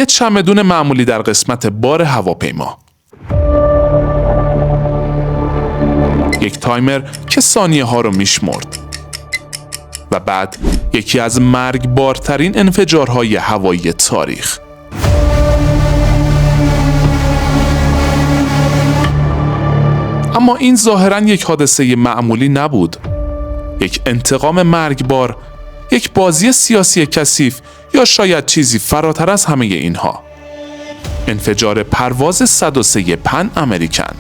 یه چمدون معمولی در قسمت بار هواپیما. یک تایمر که ثانیه ها رو میشمرد. و بعد یکی از مرگبارترین انفجارهای هوایی تاریخ. اما این ظاهراً یک حادثه معمولی نبود. یک انتقام مرگبار، یک بازی سیاسی کثیف یا شاید چیزی فراتر از همه اینها. انفجار پرواز 103 پن امریکن.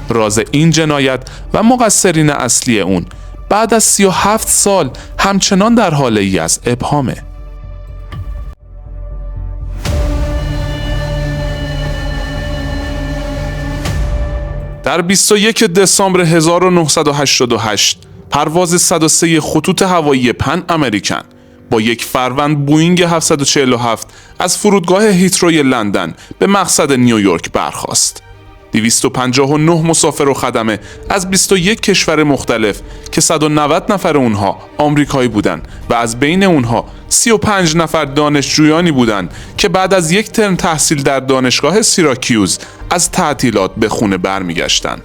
راز این جنایت و مقصرین اصلی اون بعد از 37 سال همچنان در حاله ای از ابهامه. در 21 دسامبر 1988 پرواز 103 خطوط هوایی پن امریکن با یک فروند بوینگ 747 از فرودگاه هیتروی لندن به مقصد نیویورک برخاست. 259 مسافر و خدمه از 21 کشور مختلف که 190 نفر اونها آمریکایی بودند و از بین اونها 35 نفر دانشجویانی بودند که بعد از یک ترم تحصیل در دانشگاه سیراکیوز از تعطیلات به خونه برمیگشتند.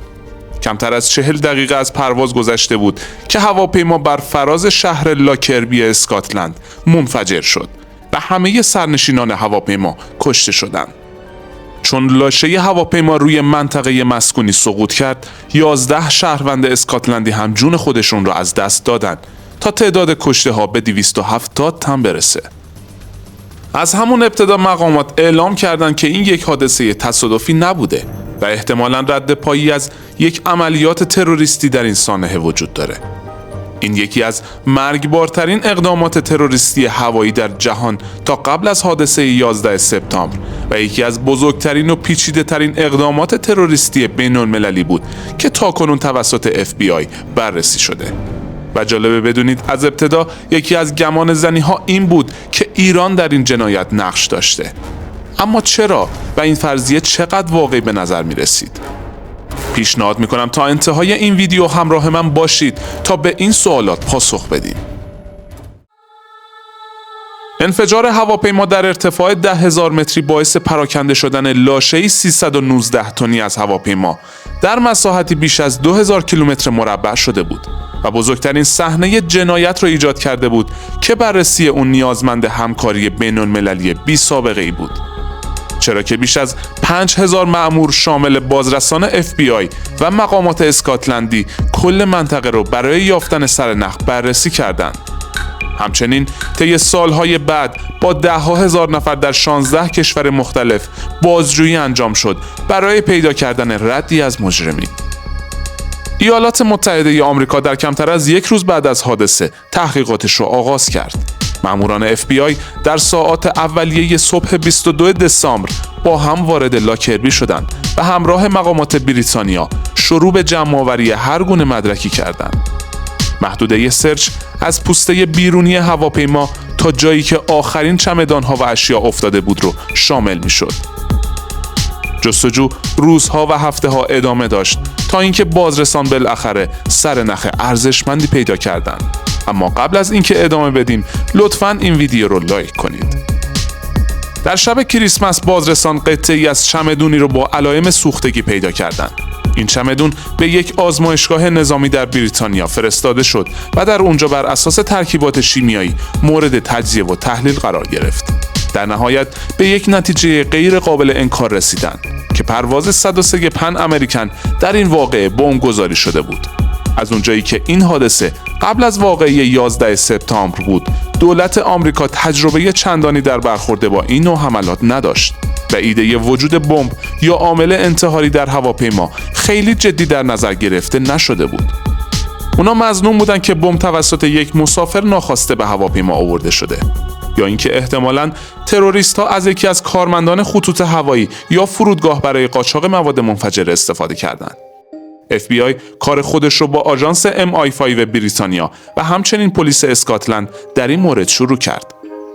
کمتر از 40 دقیقه از پرواز گذشته بود که هواپیما بر فراز شهر لاکربی اسکاتلند منفجر شد و همه سرنشینان هواپیما کشته شدند. چون لاشه هواپیما روی منطقه مسکونی سقوط کرد، 11 شهروند اسکاتلندی هم جون خودشون را از دست دادن تا تعداد کشته ها به 270 تن برسه. از همون ابتدا مقامات اعلام کردند که این یک حادثه تصادفی نبوده و احتمالاً رد پایی از یک عملیات تروریستی در این سانحه وجود داره. این یکی از مرگبارترین اقدامات تروریستی هوایی در جهان تا قبل از حادثه 11 سپتامبر و یکی از بزرگترین و پیچیده ترین اقدامات تروریستی بین المللی بود که تاکنون توسط FBI بررسی شده. و جالبه بدونید از ابتدا یکی از گمان زنی ها این بود که ایران در این جنایت نقش داشته. اما چرا و این فرضیه چقدر واقعی به نظر می رسید؟ پیشنهاد می کنم تا انتهای این ویدیو همراه من باشید تا به این سوالات پاسخ بدیم. انفجار هواپیما در ارتفاع 10,000 متری باعث پراکنده شدن لاشه‌ای 319 تنی از هواپیما در مساحتی بیش از 2000 کیلومتر مربع شده بود و بزرگترین صحنه جنایت را ایجاد کرده بود که بررسی اون نیازمند همکاری بین‌المللی بی سابقه ای بود. چرا که بیش از 5000 مأمور شامل بازرسان FBI و مقامات اسکاتلندی کل منطقه رو برای یافتن سرنخ بررسی کردند. همچنین طی سالهای بعد با 10,000 نفر در 16 کشور مختلف بازجویی انجام شد برای پیدا کردن ردی از مجرمین. ایالات متحده آمریکا در کمتر از یک روز بعد از حادثه تحقیقاتش رو آغاز کرد. ماموران FBI در ساعات اولیه صبح 22 دسامبر با هم وارد لاکربی شدند و همراه مقامات بریتانیا شروع به جمع‌آوری هر گونه مدرکی کردند. محدوده سرچ از پوسته بیرونی هواپیما تا جایی که آخرین چمدان‌ها و اشیا افتاده بود رو شامل می‌شد. جستجو روزها و هفته‌ها ادامه داشت تا اینکه بازرسان بالاخره سرنخ ارزشمندی پیدا کردند. اما قبل از اینکه ادامه بدیم لطفاً این ویدیو رو لایک کنید. در شب کریسمس بازرسان قطعه‌ای از چمدونی رو با علائم سوختگی پیدا کردند. این چمدون به یک آزمایشگاه نظامی در بریتانیا فرستاده شد و در اونجا بر اساس ترکیبات شیمیایی مورد تجزیه و تحلیل قرار گرفت. در نهایت به یک نتیجه غیر قابل انکار رسیدند که پرواز 103 پن امریکن در این واقعه بمبگذاری شده بود. از اونجایی که این حادثه قبل از واقعه 11 سپتامبر بود، دولت آمریکا تجربه چندانی در برخورد با این نوع حملات نداشت و ایده وجود بمب یا عامل انتحاری در هواپیما خیلی جدی در نظر گرفته نشده بود. اونا مظنون بودن که بمب توسط یک مسافر ناخواسته به هواپیما آورده شده یا اینکه احتمالاً تروریست‌ها از یکی از کارمندان خطوط هوایی یا فرودگاه برای قاچاق مواد منفجره استفاده کردند. FBI کار خودش رو با آژانس MI5 بریتانیا و همچنین پلیس اسکاتلند در این مورد شروع کرد.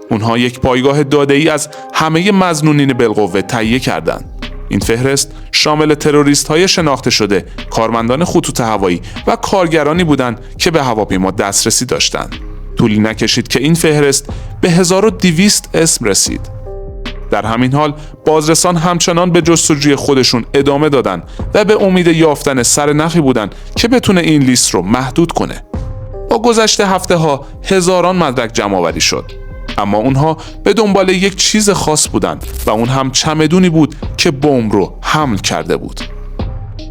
اونها یک پایگاه داده‌ای از همه مظنونین بالقوه تهیه کردند. این فهرست شامل تروریست‌های شناخته شده، کارمندان خطوط هوایی و کارگرانی بودند که به هواپیما دسترسی داشتند. طولی نکشید که این فهرست به 1200 اسم رسید. در همین حال بازرسان همچنان به جستجوی خودشون ادامه دادن و به امید یافتن سرنخی بودن که بتونه این لیست رو محدود کنه. با گذشت هفته ها هزاران مدرک جمع آوری شد، اما اونها به دنبال یک چیز خاص بودن و اون هم چمدونی بود که بمب رو حمل کرده بود.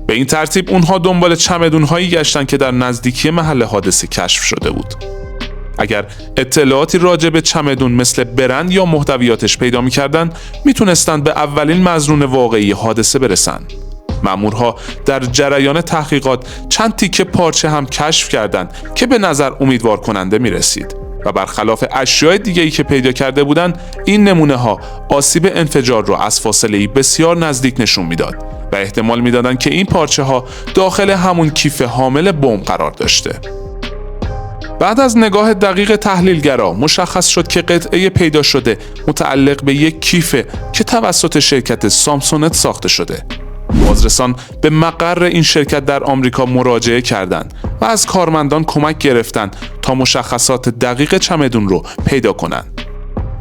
به این ترتیب اونها دنبال چمدون‌هایی گشتن که در نزدیکی محل حادثه کشف شده بود. اگر اطلاعاتی راجع به چمدون مثل برند یا محتویاتش پیدا می‌کردن، میتونستن به اولین مظنون واقعی حادثه برسن. مأمورها در جریان تحقیقات چند تیکه پارچه هم کشف کردند که به نظر امیدوار کننده می‌رسید و برخلاف اشیاء دیگه‌ای که پیدا کرده بودند، این نمونه‌ها آسیب انفجار را از فاصله‌ای بسیار نزدیک نشون میداد و احتمال میدادند که این پارچه‌ها داخل همون کیف حامل بمب قرار داشته. بعد از نگاه دقیق تحلیلگرا مشخص شد که قطعه پیدا شده متعلق به یک کیفه که توسط شرکت سامسونت ساخته شده. بازرسان به مقر این شرکت در آمریکا مراجعه کردند و از کارمندان کمک گرفتند تا مشخصات دقیق چمدون رو پیدا کنند.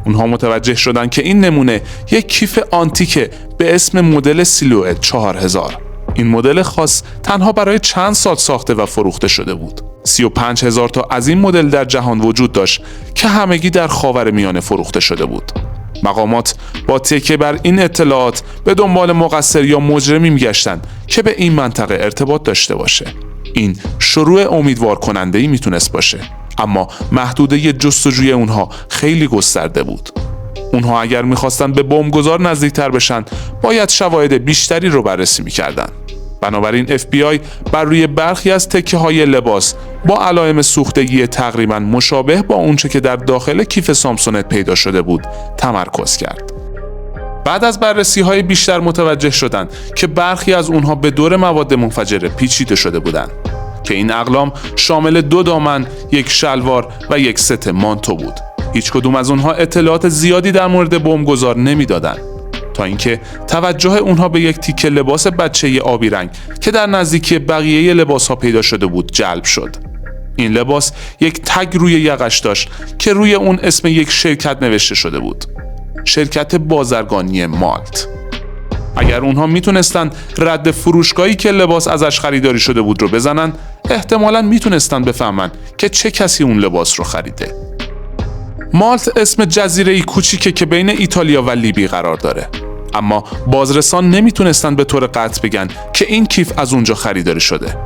اونها متوجه شدند که این نمونه یک کیف آنتیکه به اسم مدل سیلوئت 4000. این مدل خاص تنها برای چند سال ساخته و فروخته شده بود. 35,000 تا از این مدل در جهان وجود داشت که همگی در خاورمیانه فروخته شده بود. مقامات با تکیه بر این اطلاعات به دنبال مقصر یا مجرمی میگشتند که به این منطقه ارتباط داشته باشه. این شروع امیدوار کننده‌ای میتونست باشه، اما محدوده جستجوی اونها خیلی گسترده بود. اونها اگر میخواستن به بمبگذار نزدیکتر بشن، باید شواهد بیشتری رو بررسی میکردن. بنابراین FBI بر روی برخی از تکه‌های لباس با علائم سوختگی تقریباً مشابه با اونچه که در داخل کیف سامسونت پیدا شده بود تمرکز کرد. بعد از بررسی‌های بیشتر متوجه شدند که برخی از اونها به دور مواد منفجره پیچیده شده بودند که این اقلام شامل 2 دامن، 1 شلوار و 1 ست مانتو بود. هیچ کدوم از اونها اطلاعات زیادی در مورد بمبگذار نمیدادند تا اینکه توجه اونها به یک تیکه لباس بچه‌ای آبی رنگ که در نزدیکی بقیه لباس‌ها پیدا شده بود جلب شد. این لباس یک تگ روی یقش داشت که روی اون اسم یک شرکت نوشته شده بود. شرکت بازرگانی مالت. اگر اونها میتونستن رد فروشگاهی که لباس ازش خریداری شده بود رو بزنن، احتمالاً میتونستن بفهمن که چه کسی اون لباس رو خریده. مالت اسم جزیره‌ای کوچیکه که بین ایتالیا و لیبی قرار داره، اما بازرسان نمیتونستن به طور قطع بگن که این کیف از اونجا خریداری شده.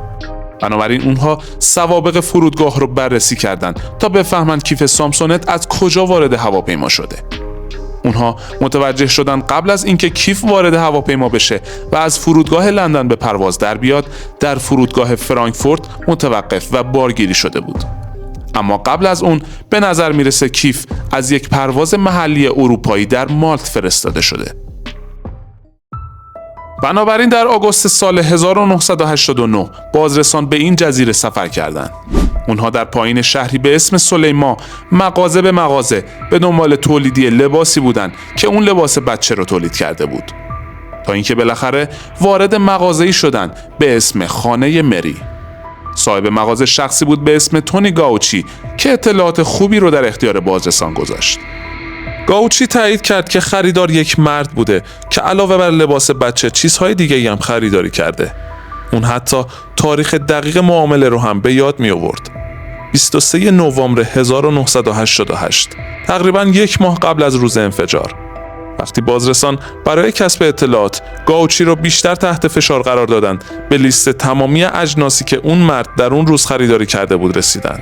بنابراین اونها سوابق فرودگاه رو بررسی کردن تا بفهمن کیف سامسونت از کجا وارد هواپیما شده. اونها متوجه شدن قبل از اینکه کیف وارد هواپیما بشه و از فرودگاه لندن به پرواز در بیاد، در فرودگاه فرانکفورت متوقف و بارگیری شده بود. اما قبل از اون به نظر میرسه کیف از یک پرواز محلی اروپایی در مالت فرستاده شده. بنابراین در آگوست سال 1989 بازرسان به این جزیره سفر کردند. اونها در پایین شهری به اسم سلیما مغازه به مغازه به دنبال تولیدی لباسی بودند که اون لباس بچه رو تولید کرده بود، تا اینکه بالاخره وارد مغازه‌ای شدن به اسم خانه مری. صاحب مغازه شخصی بود به اسم تونی گاوچی که اطلاعات خوبی رو در اختیار بازرسان گذاشت. گاوچی تایید کرد که خریدار یک مرد بوده که علاوه بر لباس بچه چیزهای دیگه‌ای هم خریداری کرده. اون حتی تاریخ دقیق معامله رو هم به یاد می آورد. 23 نوامبر 1988، تقریباً 1 ماه قبل از روز انفجار. وقتی بازرسان برای کسب اطلاعات گاوچی رو بیشتر تحت فشار قرار دادند، به لیست تمامی اجناسی که اون مرد در اون روز خریداری کرده بود رسیدن.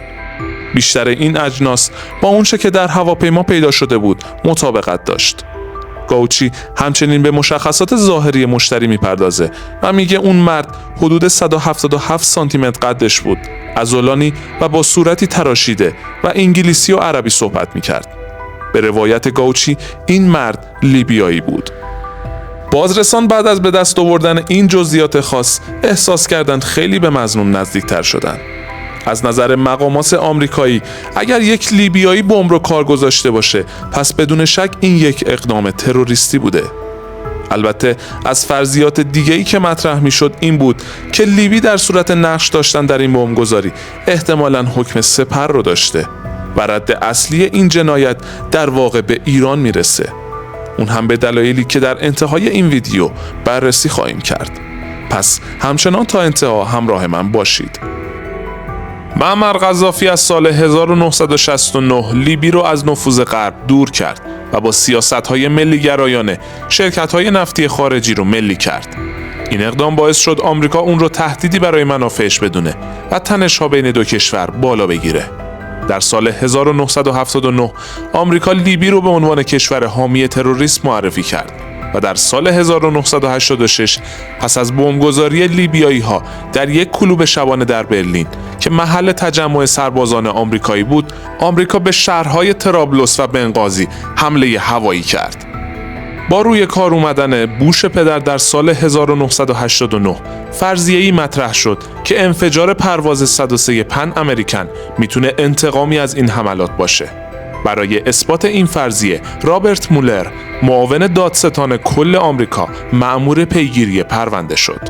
بیشتر این اجناس با اونچه که در هواپیما پیدا شده بود مطابقت داشت. گاوچی همچنین به مشخصات ظاهری مشتری میپردازه و میگه اون مرد حدود 177 سانتی متر قدش بود، عضلانی و با صورتی تراشیده و انگلیسی و عربی صحبت میکرد. به روایت گاوچی این مرد لیبیایی بود. بازرسان بعد از به دست آوردن این جزئیات خاص احساس کردند خیلی به مظنون نزدیکتر شدند. از نظر مقامات آمریکایی اگر یک لیبیایی بمب رو کار گذاشته باشه، پس بدون شک این یک اقدام تروریستی بوده. البته از فرضیات دیگه‌ای که مطرح میشد این بود که لیبی در صورت نقش داشتن در این بمبگذاری احتمالاً حکم سپر رو داشته و رد اصلی این جنایت در واقع به ایران میرسه. اون هم به دلایلی که در انتهای این ویدیو بررسی خواهیم کرد. پس همچنان تا انتها همراه من باشید. معمر قذافی از سال 1969 لیبی رو از نفوذ غرب دور کرد و با سیاست‌های ملی‌گرایانه شرکت‌های نفتی خارجی رو ملی کرد. این اقدام باعث شد آمریکا اون رو تهدیدی برای منافعش بدونه و تنش‌ها بین دو کشور بالا بگیره. در سال 1979 آمریکا لیبی رو به عنوان کشور حامی تروریسم معرفی کرد و در سال 1986 پس از بمبگذاری لیبیایی‌ها در یک کلوب شبانه در برلین که محل تجمع سربازان آمریکایی بود، آمریکا به شهرهای طرابلس و بنغازی حمله هوایی کرد. با روی کار اومدن بوش پدر در سال 1989 فرضیه‌ای مطرح شد که انفجار پرواز 103 پن امریکن میتونه انتقامی از این حملات باشه. برای اثبات این فرضیه، رابرت مولر، معاون دادستان کل آمریکا، مأمور پیگیری پرونده شد.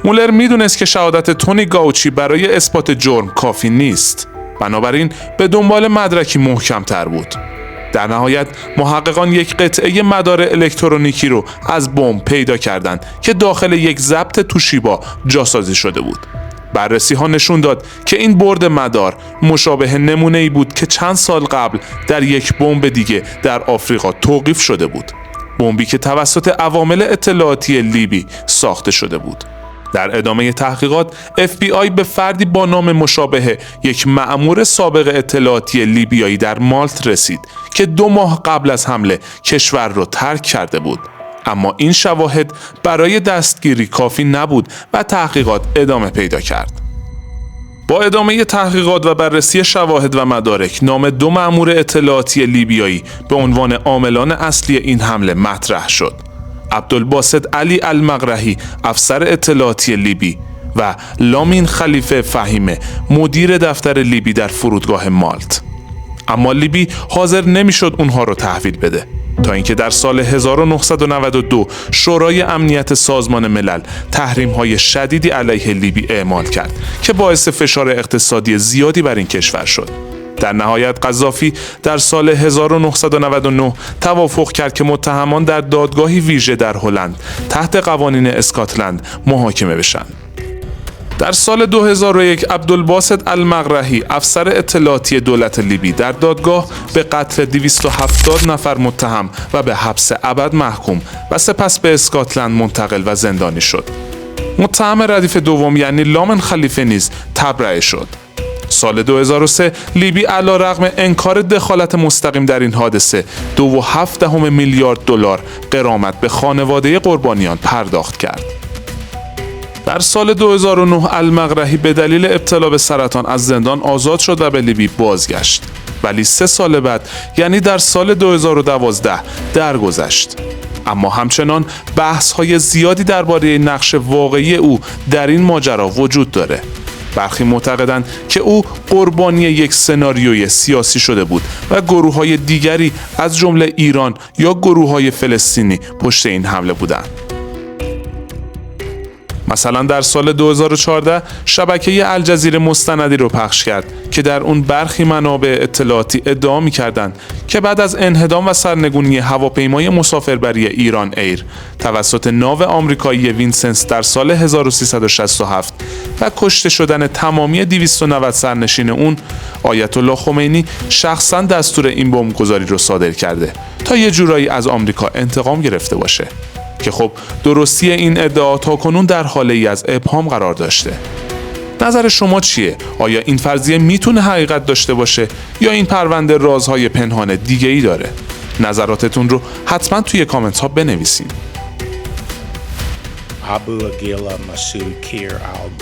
مولر میدونست که شهادت تونی گاوچی برای اثبات جرم کافی نیست. بنابراین به دنبال مدرکی محکم‌تر بود. در نهایت محققان یک قطعه مدار الکترونیکی رو از بمب پیدا کردند که داخل یک ضبط توشیبا جاسازی شده بود. بررسی ها نشون داد که این برد مدار مشابه نمونه‌ای بود که چند سال قبل در یک بمب دیگه در آفریقا توقیف شده بود. بمبی که توسط عوامل اطلاعاتی لیبی ساخته شده بود. در ادامه تحقیقات FBI به فردی با نام مشابه یک مأمور سابق اطلاعاتی لیبیایی در مالت رسید که 2 ماه قبل از حمله کشور را ترک کرده بود. اما این شواهد برای دستگیری کافی نبود و تحقیقات ادامه پیدا کرد. با ادامه تحقیقات و بررسی شواهد و مدارک، نام 2 مأمور اطلاعاتی لیبیایی به عنوان عاملان اصلی این حمله مطرح شد: عبدالباسط علی المقرهی، افسر اطلاعاتی لیبی، و لامین خلیفه فهیمه، مدیر دفتر لیبی در فرودگاه مالت. اما لیبی حاضر نمیشد اونها رو تحویل بده تا اینکه در سال 1992 شورای امنیت سازمان ملل تحریم‌های شدیدی علیه لیبی اعمال کرد که باعث فشار اقتصادی زیادی بر این کشور شد. در نهایت قذافی در سال 1999 توافق کرد که متهمان در دادگاهی ویژه در هلند تحت قوانین اسکاتلند محاکمه بشن. در سال 2001 عبدالباسط المقرهی، افسر اطلاعاتی دولت لیبی، در دادگاه به قتل 270 نفر متهم و به حبس ابد محکوم و سپس به اسکاتلند منتقل و زندانی شد. متهم ردیف دوم یعنی لامن خلیفه نیز تبرئه شد. سال 2003 لیبی علیرغم انکار دخالت مستقیم در این حادثه 2.7 میلیارد دلار غرامت به خانواده قربانیان پرداخت کرد. در سال 2009 المقرهی به دلیل ابتلا به سرطان از زندان آزاد شد و به لیبی بازگشت. ولی 3 سال بعد یعنی در سال 2012 درگذشت. اما همچنان بحث‌های زیادی درباره نقش واقعی او در این ماجرا وجود داره. برخی معتقدند که او قربانی یک سناریوی سیاسی شده بود و گروه‌های دیگری از جمله ایران یا گروه‌های فلسطینی پشت این حمله بودند. مثلا در سال 2014 شبکه الجزیره مستندی رو پخش کرد که در اون برخی منابع اطلاعاتی ادعا می‌کردند که بعد از انهدام و سرنگونی هواپیمای مسافربری ایران ایر توسط ناو آمریکایی وینسنس در سال 1367 و کشته شدن تمامی 290 سرنشین اون، آیت الله خمینی شخصا دستور این بمبگذاری رو صادر کرده تا یه جورایی از آمریکا انتقام گرفته باشه. که خب درستی این ادعا تاکنون در حالی از ابهام قرار داشته. نظر شما چیه؟ آیا این فرضیه میتونه حقیقت داشته باشه یا این پرونده رازهای پنهان دیگه ای داره؟ نظراتتون رو حتما توی کامنت ها بنویسین.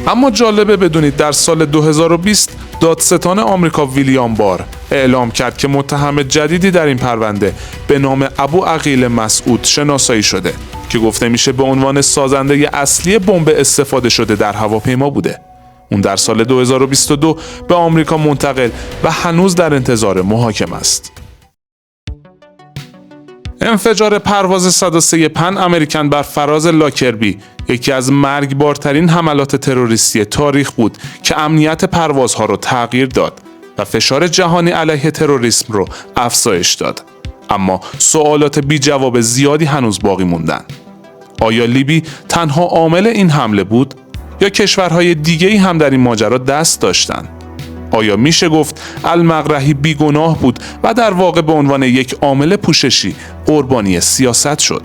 اما جالبه بدونید در سال 2020 دادستان آمریکا ویلیام بار اعلام کرد که متهم جدیدی در این پرونده به نام ابو عقیل مسعود شناسایی شده که گفته میشه به عنوان سازنده اصلی بمب استفاده شده در هواپیما بوده. اون در سال 2022 به آمریکا منتقل و هنوز در انتظار محاکمه است. انفجار پرواز 103 پن امریکن بر فراز لاکربی یکی از مرگبارترین حملات تروریستی تاریخ بود که امنیت پروازها رو تغییر داد و فشار جهانی علیه تروریسم رو افزایش داد. اما سوالات بی جواب زیادی هنوز باقی موندن. آیا لیبی تنها عامل این حمله بود یا کشورهای دیگه‌ای هم در این ماجرا دست داشتند؟ آیا میشه گفت المقرهی بیگناه بود و در واقع به عنوان یک عامل پوششی قربانی سیاست شد؟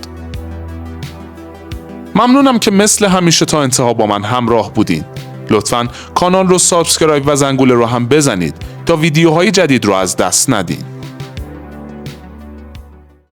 ممنونم که مثل همیشه تا انتها با من همراه بودین. لطفاً کانال رو سابسکرایب و زنگوله رو هم بزنید تا ویدیوهای جدید رو از دست ندین.